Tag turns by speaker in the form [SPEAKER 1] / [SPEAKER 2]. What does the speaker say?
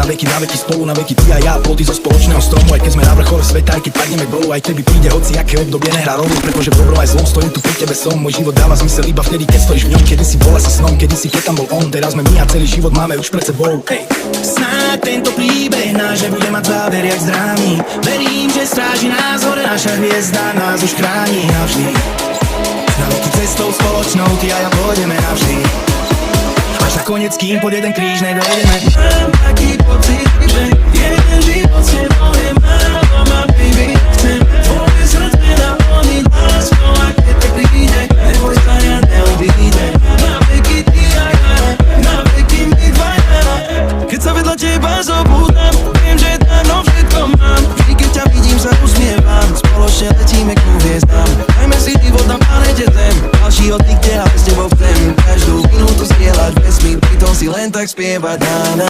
[SPEAKER 1] na veky spolu, na veky ty a ja, plody zo spoločného stromu. Aj keď sme na vrchole sveta, aj keď padneme dolu, aj keby príde hoci aké obdobie, nehrá rolu, pretože v dobrom aj zlom stojím tu pri tebe som. Môj život dáva zmysel iba vtedy, keď stojíš v ňom. Kedy si bola sa snom, kedy si keď tam bol on, teraz sme my a celý život máme už pred sebou.
[SPEAKER 2] Snáď tento príbeh náš bude mať záver jak z drámy. Verím, že stráži nás hore, naša hviezda nás už chráni navždy. Na veky cestou spoločnou ty a ja pôjdeme navždy. Až na koniec, kým pod jeden kríž nedojdeme. Mám taký pocit, že jeden život s tebou je málo, ma baby. Chcem tvoje srdce naplniť láskou a keď to príde, neboj sa, ja neodíde. Na veky ty a ja, na veky my dvaja. Keď sa vedľa teba zobúdam, viem, že dáno všetko mám. Vždy, keď ťa vidím, sa usmievam. Spoločne letíme ku hviezdám. Dajme si život na planete Zem. Ďalší oddyk, kde ja s tebou chcem každú minútu zdieľať vesmír, pritom si len tak spievať na na